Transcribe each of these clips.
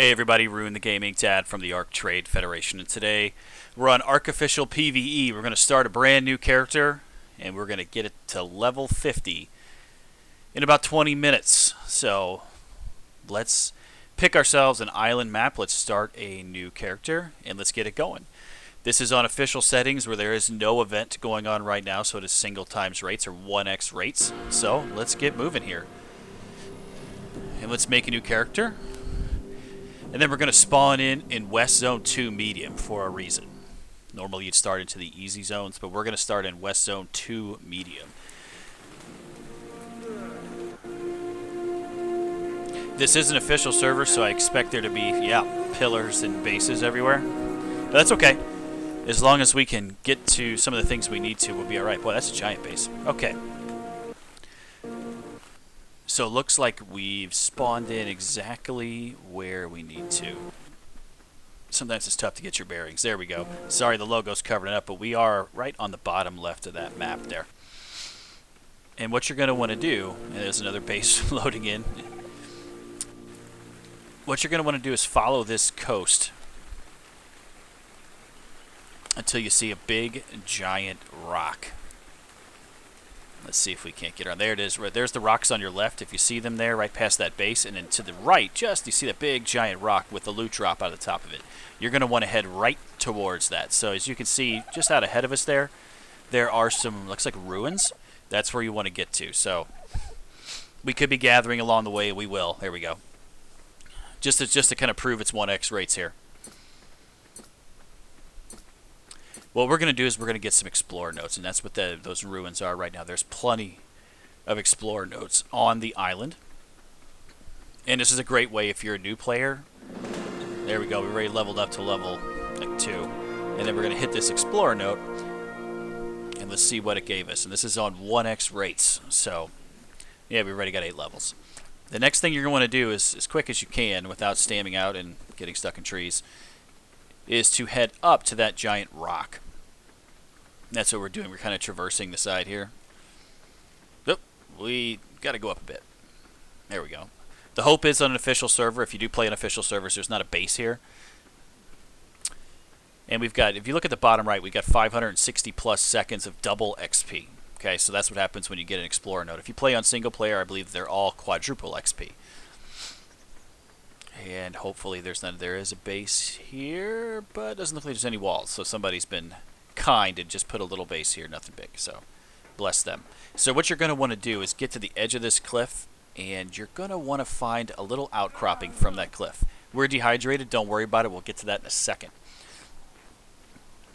Hey everybody, Rune the Gaming Dad from the ARK Trade Federation, and today we're on ARK Official PVE. We're going to start a brand new character, and we're going to get it to level 50 in about 20 minutes. So let's pick ourselves an island map, let's start a new character, and let's get it going. This is on official settings where there is no event going on right now, so it is single times rates or 1x rates. So let's get moving here. And let's make a new character. And then we're going to spawn in West Zone 2 Medium for a reason. Normally you'd start into the easy zones, but we're going to start in West Zone 2 Medium. This is an official server, so I expect there to be, pillars and bases everywhere. But that's okay. As long as we can get to some of the things we need to, we'll be alright. Boy, that's a giant base. Okay. So it looks like we've spawned in exactly where we need to. Sometimes it's tough to get your bearings. There we go. Sorry the logo's covering it up, but we are right on the bottom left of that map there. And what you're going to want to do, and there's another base loading in. What you're going to want to do is follow this coast until you see a big, giant rock. Let's see if we can't get around. There it is. There's the rocks on your left, if you see them there, right past that base. And then to the right, just, you see that big, giant rock with the loot drop out of the top of it. You're going to want to head right towards that. So as you can see, just out ahead of us there are some, looks like ruins. That's where you want to get to. So we could be gathering along the way. We will. There we go. Just to kind of prove it's 1x rates here. What we're going to do is we're going to get some explorer notes, and that's what those ruins are right now. There's plenty of explorer notes on the island. And this is a great way if you're a new player. There we go. We already leveled up to level like 2. And then we're going to hit this explorer note, and let's see what it gave us. And this is on 1x rates. So, yeah, we already got 8 levels. The next thing you're going to want to do is, as quick as you can, without stamming out and getting stuck in trees, is to head up to that giant rock. That's what we're doing. We're kind of traversing the side here. Oop, we got to go up a bit. There we go. The hope is on an official server. If you do play on official servers, there's not a base here. And we've got, if you look at the bottom right, we've got 560 plus seconds of double XP. Okay, so that's what happens when you get an explorer note. If you play on single player, I believe they're all quadruple XP. And hopefully there is a base here, but it doesn't look like there's any walls. So somebody's been kind and just put a little base here, nothing big. So bless them. So what you're going to want to do is get to the edge of this cliff, and you're going to want to find a little outcropping from that cliff. We're dehydrated, don't worry about it. We'll get to that in a second.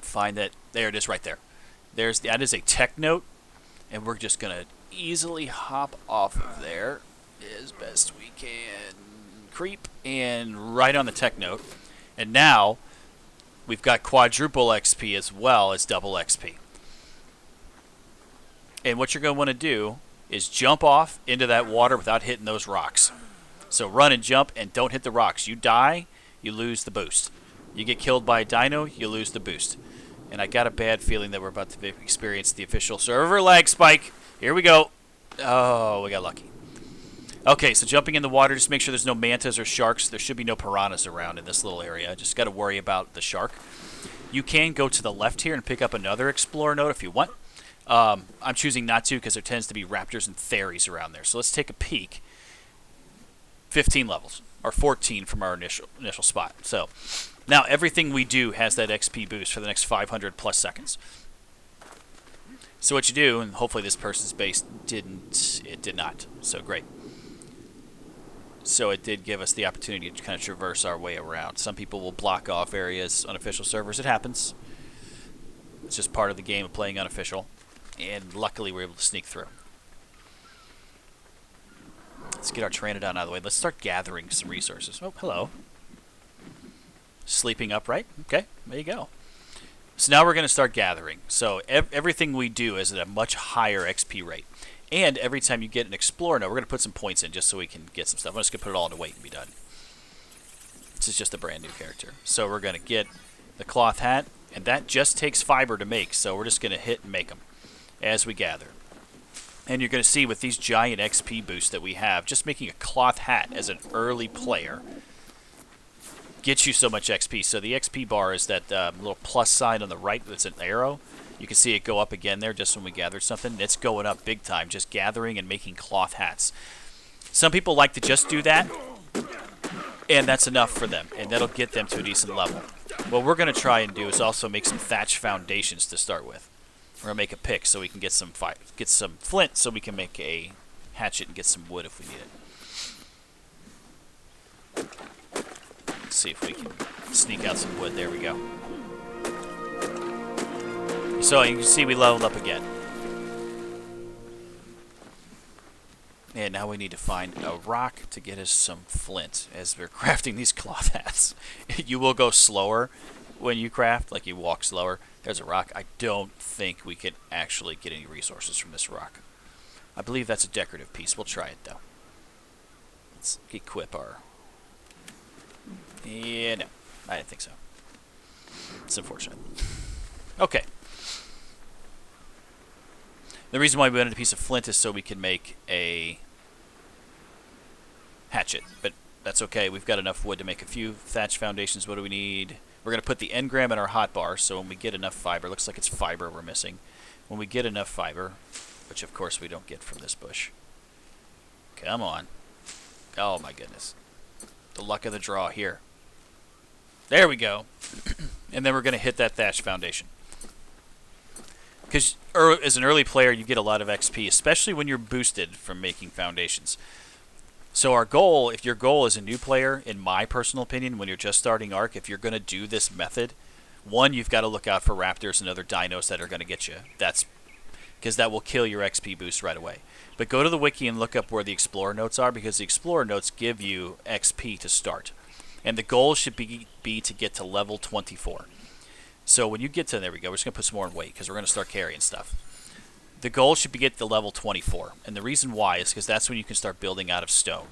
Find that. There it is right there. That is a Tek Note, and we're just going to easily hop off of there as best we can. Creep, and right on the Tek Note. And now we've got quadruple XP as well as double XP. And what you're going to want to do is jump off into that water without hitting those rocks. So run and jump and don't hit the rocks. You die, you lose the boost. You get killed by a dino, you lose the boost. And I got a bad feeling that we're about to experience the official server lag spike. Here we go. Oh, we got lucky. Okay, so jumping in the water, just make sure there's no mantas or sharks. There should be no piranhas around in this little area. Just got to worry about the shark. You can go to the left here and pick up another explorer note if you want. I'm choosing not to because there tends to be raptors and theries around there. So let's take a peek. 15 levels, or 14 from our initial spot. So now everything we do has that XP boost for the next 500 plus seconds. So what you do, and hopefully this person's base did not. So great. So it did give us the opportunity to kind of traverse our way around. Some people will block off areas on official servers. It happens. It's just part of the game of playing unofficial. And luckily we're able to sneak through. Let's get our Pteranodon out of the way. Let's start gathering some resources. Oh, hello. Sleeping upright. Okay, there you go. So now we're going to start gathering. So everything we do is at a much higher XP rate. And every time you get an explorer note, we're going to put some points in just so we can get some stuff. I'm just going to put it all into weight and be done. This is just a brand new character. So we're going to get the cloth hat, and that just takes fiber to make. So we're just going to hit and make them as we gather. And you're going to see with these giant XP boosts that we have, just making a cloth hat as an early player gets you so much XP. So the XP bar is that little plus sign on the right that's an arrow. You can see it go up again there just when we gathered something. It's going up big time, just gathering and making cloth hats. Some people like to just do that, and that's enough for them, and that'll get them to a decent level. What we're going to try and do is also make some thatch foundations to start with. We're going to make a pick so we can get some flint so we can make a hatchet and get some wood if we need it. Let's see if we can sneak out some wood. There we go. So you can see we leveled up again. And now we need to find a rock to get us some flint as we're crafting these cloth hats. You will go slower when you craft, like you walk slower. There's a rock. I don't think we can actually get any resources from this rock. I believe that's a decorative piece. We'll try it, though. Let's equip our... Yeah, no. I didn't think so. It's unfortunate. Okay. The reason why we wanted a piece of flint is so we can make a hatchet. But that's okay. We've got enough wood to make a few thatch foundations. What do we need? We're going to put the engram in our hotbar, so when we get enough fiber, looks like it's fiber we're missing. When we get enough fiber, which of course we don't get from this bush. Come on. Oh my goodness. The luck of the draw here. There we go. And then we're going to hit that thatch foundation. Because as an early player, you get a lot of XP, especially when you're boosted from making foundations. So our goal, if your goal is a new player, in my personal opinion, when you're just starting ARK, if you're going to do this method, one, you've got to look out for raptors and other dinos that are going to get you. That's because that will kill your XP boost right away. But go to the wiki and look up where the Explorer notes are, because the Explorer notes give you XP to start. And the goal should be to get to level 24. So when you get to, there we go, we're just going to put some more in weight because we're going to start carrying stuff. The goal should be get to level 24. And the reason why is because that's when you can start building out of stone.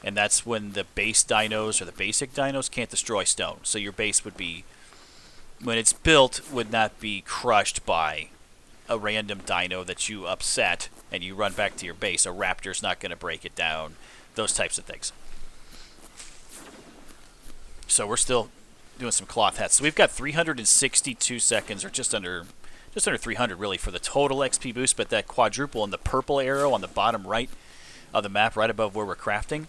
And that's when the base dinos or the basic dinos can't destroy stone. So your base would be, when it's built, would not be crushed by a random dino that you upset and you run back to your base. A raptor's not going to break it down. Those types of things. So we're still doing some cloth hats. So we've got 362 seconds, or just under 300 really, for the total XP boost. But that quadruple and the purple arrow on the bottom right of the map, right above where we're crafting,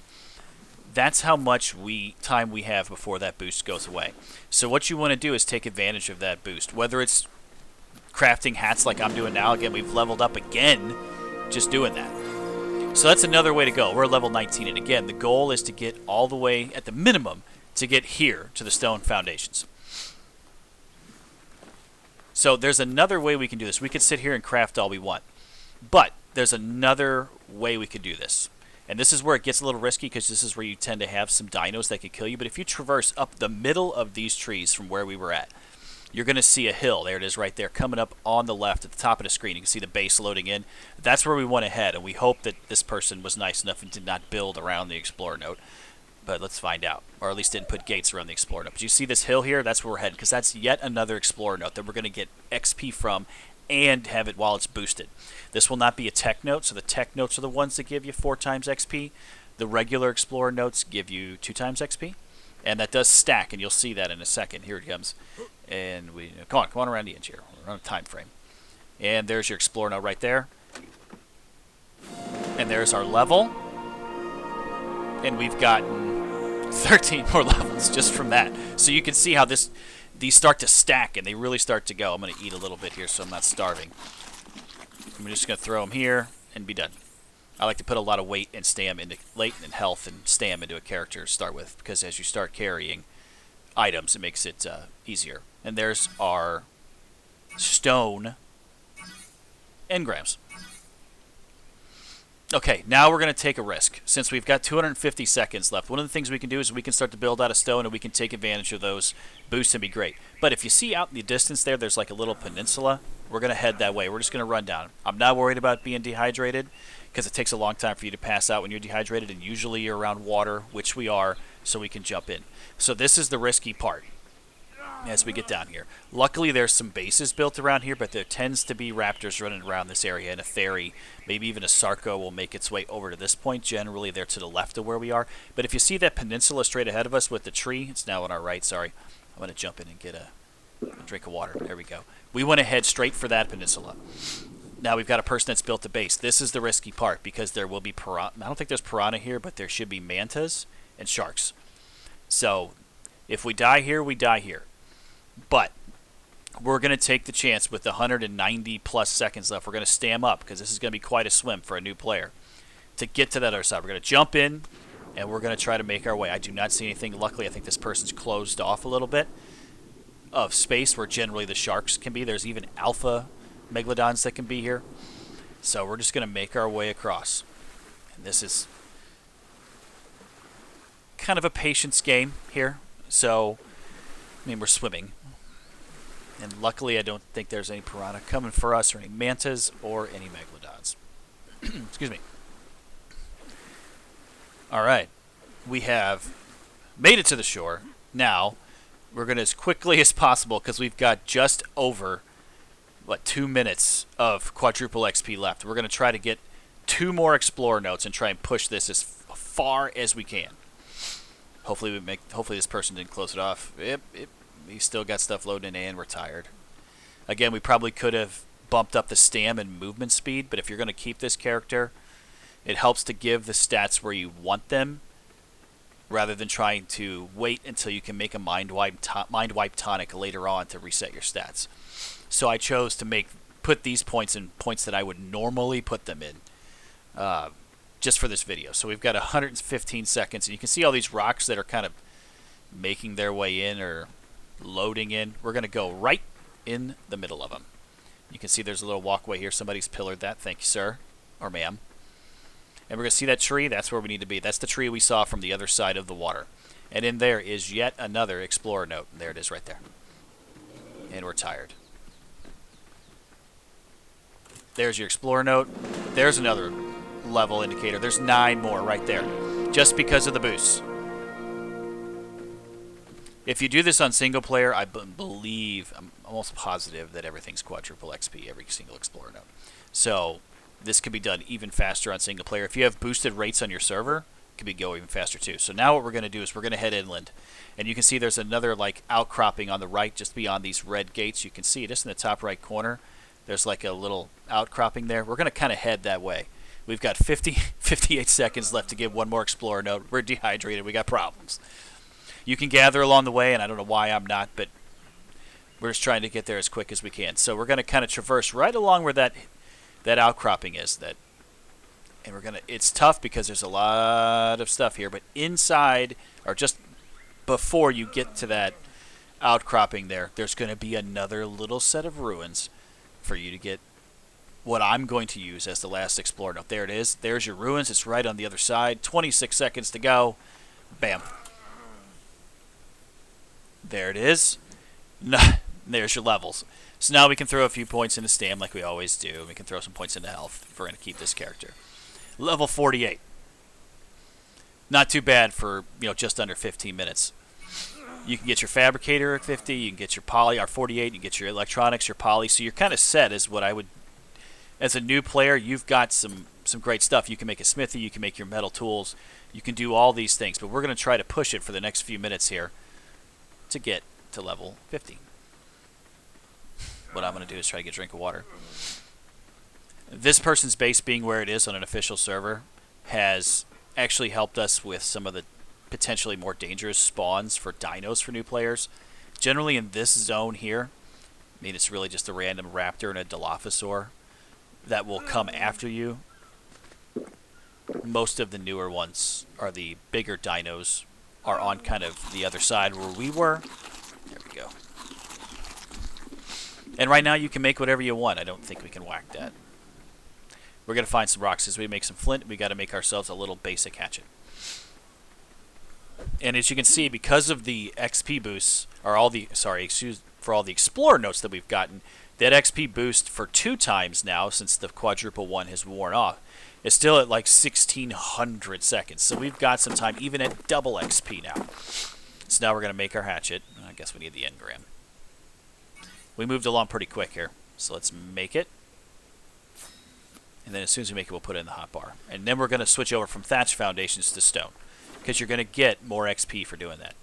that's how much time we have before that boost goes away. So what you want to do is take advantage of that boost, whether it's crafting hats like I'm doing now. Again, we've leveled up again just doing that. So that's another way to go. We're level 19, and again, the goal is to get all the way, at the minimum, to get here to the stone foundations. So there's another way we can do this. We could sit here and craft all we want, but there's another way we could do this. And this is where it gets a little risky, because this is where you tend to have some dinos that could kill you. But if you traverse up the middle of these trees from where we were at, you're going to see a hill. There it is right there, coming up on the left at the top of the screen. You can see the base loading in. That's where we want to head, and we hope that this person was nice enough and did not build around the Explorer note. But let's find out. Or at least didn't put gates around the Explorer note. But you see this hill here? That's where we're headed, because that's yet another Explorer note that we're going to get XP from and have it while it's boosted. This will not be a Tek Note, so the Tek Notes are the ones that give you 4 times XP. The regular Explorer notes give you 2 times XP. And that does stack, and you'll see that in a second. Here it comes. And we come on around the edge here. We're on a time frame. And there's your Explorer note right there. And there's our level. And we've gotten 13 more levels just from that. So you can see how these start to stack, and they really start to go. I'm going to eat a little bit here so I'm not starving. I'm just going to throw them here and be done. I like to put a lot of weight and stam into health and stam into a character to start with, because as you start carrying items, it makes it easier. And there's our stone engrams. Okay, now we're going to take a risk. Since we've got 250 seconds left, one of the things we can do is we can start to build out of stone, and we can take advantage of those boosts and be great. But if you see out in the distance there's like a little peninsula. We're going to head that way. We're just going to run down. I'm not worried about being dehydrated, because it takes a long time for you to pass out when you're dehydrated, and usually you're around water, which we are, so we can jump in. So this is the risky part. as we get down here. Luckily, there's some bases built around here, but there tends to be raptors running around this area, and a fairy, maybe even a sarco, will make its way over to this point. Generally, they're to the left of where we are. But if you see that peninsula straight ahead of us with the tree, it's now on our right, sorry. I'm going to jump in and get a drink of water. There we go. We want to head straight for that peninsula. Now we've got a person that's built a base. This is the risky part because there will be piranha. I don't think there's piranha here, but there should be mantas and sharks. So if we die here, we die here. But we're going to take the chance with the 190 plus seconds left. We're going to stam up because this is going to be quite a swim for a new player to get to that other side. We're going to jump in and we're going to try to make our way. I do not see anything. Luckily, I think this person's closed off a little bit of space where generally the sharks can be. There's even alpha megalodons that can be here. So we're just going to make our way across. And this is kind of a patience game here. So, I mean, we're swimming. And luckily, I don't think there's any piranha coming for us, or any mantas, or any megalodons. Excuse me. All right. We have made it to the shore. Now, we're going to, as quickly as possible, because we've got just over, 2 minutes of quadruple XP left. We're going to try to get 2 more Explorer notes and try and push this as far as we can. Hopefully this person didn't close it off. We still got stuff loading in and we're tired. Again, we probably could have bumped up the stam and movement speed, but if you're going to keep this character, it helps to give the stats where you want them rather than trying to wait until you can make a mind wipe tonic later on to reset your stats. So I chose to put these points in points that I would normally put them in just for this video. So we've got 115 seconds, and you can see all these rocks that are kind of making their way in or loading in. We're going to go right in the middle of them. You can see there's a little walkway here. Somebody's pillared that. Thank you, sir or ma'am. And we're going to see that tree. That's where we need to be. That's the tree we saw from the other side of the water. And in there is yet another Explorer note. There it is right there. And we're tired. There's your Explorer note. There's another level indicator. There's 9 more right there. Just because of the boosts. If you do this on single player, I believe, I'm almost positive that everything's quadruple XP, every single Explorer note. So this could be done even faster on single player. If you have boosted rates on your server, it could go even faster too. So now what we're going to do is we're going to head inland. And you can see there's another outcropping on the right just beyond these red gates. You can see it just in the top right corner. There's a little outcropping there. We're going to kind of head that way. We've got 58 seconds left to give 1 more Explorer note. We're dehydrated. We got problems. You can gather along the way, and I don't know why I'm not, but we're just trying to get there as quick as we can. So we're going to kind of traverse right along where that outcropping is. And we're gonna. It's tough because there's a lot of stuff here, but inside or just before you get to that outcropping there's going to be another little set of ruins for you to get what I'm going to use as the last Explorer note. There it is. There's your ruins. It's right on the other side. 26 seconds to go. Bam. There it is. There's your levels. So now we can throw a few points into stam like we always do. We can throw some points into health if we're going to keep this character. Level 48. Not too bad for just under 15 minutes. You can get your fabricator at 50. You can get your poly or 48. You can get your electronics, your poly. So you're kind of set as what I would. As a new player, you've got some great stuff. You can make a smithy. You can make your metal tools. You can do all these things. But we're going to try to push it for the next few minutes here to get to level 50. What I'm going to do is try to get a drink of water. This person's base being where it is on an official server has actually helped us with some of the potentially more dangerous spawns for dinos for new players. Generally in this zone here, it's really just a random raptor and a Dilophosaur that will come after you. Most of the newer ones are the bigger dinos are on kind of the other side where we were. There we go. And right now you can make whatever you want. I don't think we can whack that. We're going to find some rocks. As we make some flint, we got to make ourselves a little basic hatchet. And as you can see, because of the XP boosts, or all the, for all the Explorer notes that we've gotten, that XP boost for 2 times now, since the quadruple one has worn off, is still at 1,600 seconds. So we've got some time, even at double XP now. So now we're going to make our hatchet. guess we need the engram. We moved along pretty quick here, so let's make it. And then as soon as we make it, we'll put it in the hotbar. And then we're going to switch over from thatch foundations to stone, because you're going to get more XP for doing that.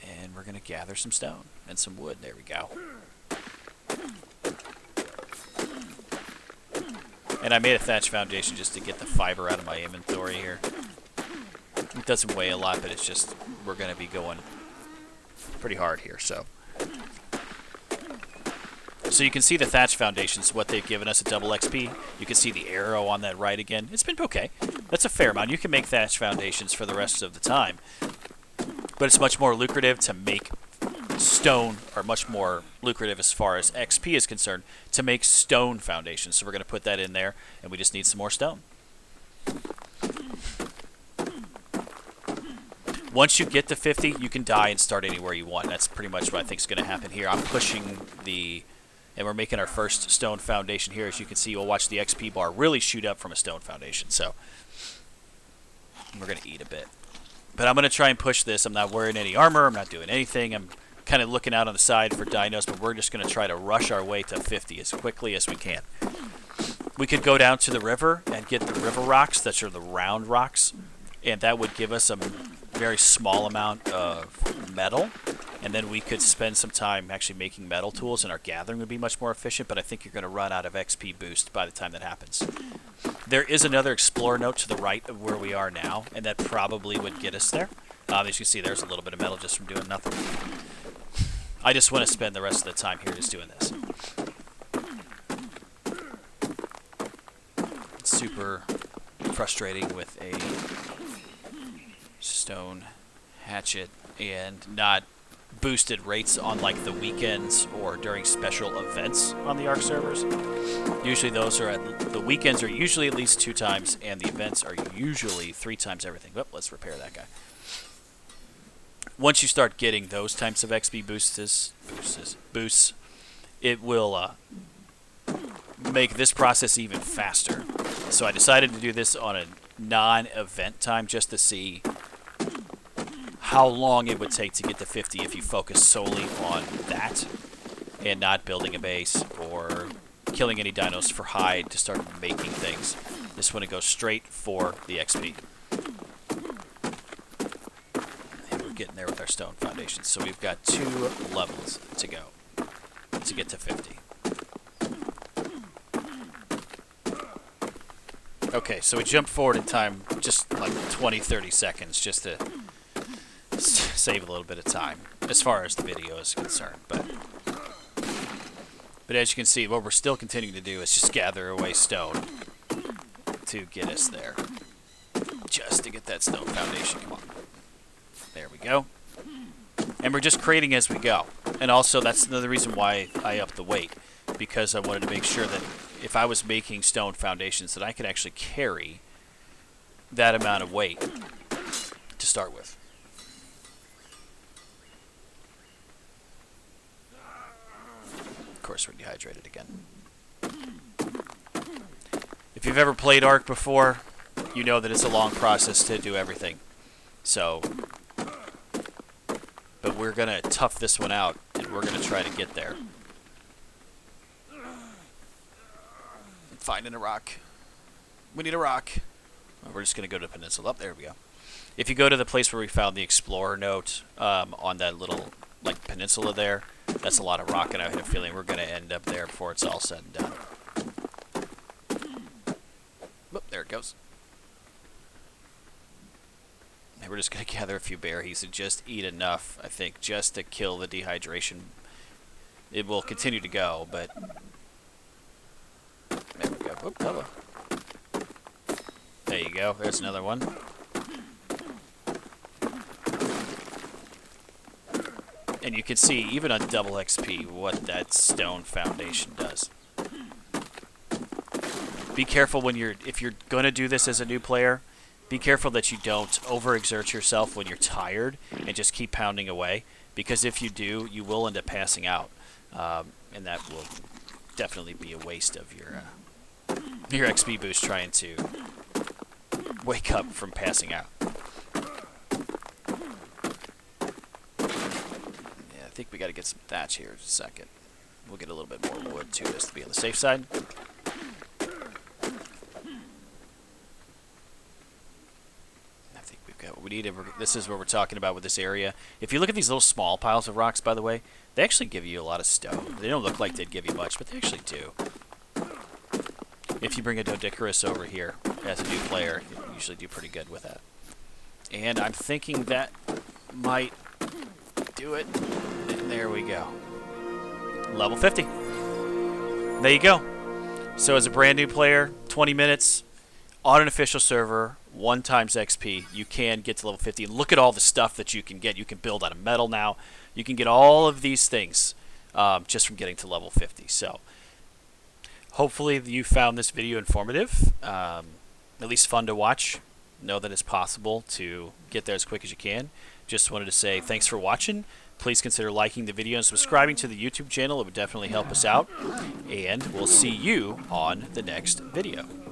And we're going to gather some stone and some wood. There we go. And I made a thatch foundation just to get the fiber out of my inventory here. It doesn't weigh a lot, but it's just, we're going to be going pretty hard here, so. So you can see the thatch foundations, what they've given us at double XP. You can see the arrow on that right again. It's been okay. That's a fair amount. You can make thatch foundations for the rest of the time. But it's much more lucrative to make stone, or much more lucrative as far as XP is concerned, to make stone foundations. So we're going to put that in there, and we just need some more stone. Once you get to 50, you can die and start anywhere you want. That's pretty much what I think is going to happen here. I'm pushing the... And we're making our first stone foundation here. As you can see, we'll watch the XP bar really shoot up from a stone foundation. So we're going to eat a bit. But I'm going to try and push this. I'm not wearing any armor. I'm not doing anything. I'm kind of looking out on the side for dinos, but we're just going to try to rush our way to 50 as quickly as we can. We could go down to the river and get the river rocks, that are the round rocks, and that would give us a very small amount of metal, and then we could spend some time actually making metal tools, and our gathering would be much more efficient, but I think you're going to run out of XP boost by the time that happens. There is another explorer note to the right of where we are now, and that probably would get us there. As you can see, there's a little bit of metal just from doing nothing. I just want to spend the rest of the time here just doing this. It's super frustrating with a stone hatchet and not boosted rates on like the weekends or during special events on the ARK servers. Usually those are the weekends are usually at least 2 times, and the events are usually 3 times everything. Whoop, let's repair that guy. Once you start getting those types of XP boosts, it will make this process even faster. So I decided to do this on a non-event time just to see how long it would take to get to 50 if you focus solely on that and not building a base or killing any dinos for hide to start making things. This one, it goes straight for the XP. And we're getting there with our stone foundations. So we've got 2 levels to go to get to 50. Okay, so we jumped forward in time just like 20-30 seconds just to save a little bit of time as far as the video is concerned. But as you can see, what we're still continuing to do is just gather away stone to get us there. Just to get that stone foundation. Come on. There we go. And we're just creating as we go. And also, that's another reason why I upped the weight, because I wanted to make sure that if I was making stone foundations, that I could actually carry that amount of weight to start with. Of course, we're dehydrated again. If you've ever played ARK before, you know that it's a long process to do everything. So, but we're going to tough this one out, and we're going to try to get there. Finding a rock. We need a rock. Well, we're just going to go to the peninsula. Up there we go. If you go to the place where we found the explorer note on that little like peninsula there, that's a lot of rock, and I have a feeling we're going to end up there before it's all said and done. Oop, there it goes. And we're just going to gather a few berries and just eat enough, I think, just to kill the dehydration. It will continue to go, but... There we go. Oop, hello. There you go. There's another one. And you can see, even on double XP, what that stone foundation does. Be careful when if you're going to do this as a new player, be careful that you don't overexert yourself when you're tired and just keep pounding away. Because if you do, you will end up passing out. And that will definitely be a waste of your XP boost trying to wake up from passing out. think we got to get some thatch here in a second. We'll get a little bit more wood too, just to be on the safe side. I think we've got what we need. This is what we're talking about with this area. If you look at these little small piles of rocks, by the way, they actually give you a lot of stone. They don't look like they'd give you much, but they actually do. If you bring a Doedicurus over here as a new player, you usually do pretty good with that. And I'm thinking that might do it. And there we go. Level 50. There you go. So as a brand new player, 20 minutes on an official server, 1 times XP, you can get to level 50. Look at all the stuff that you can get. You can build out of metal now. You can get all of these things just from getting to level 50. So hopefully you found this video informative, at least fun to watch. Know that it's possible to get there as quick as you can. Just wanted to say thanks for watching. Please consider liking the video and subscribing to the YouTube channel. It would definitely help us out. And we'll see you on the next video.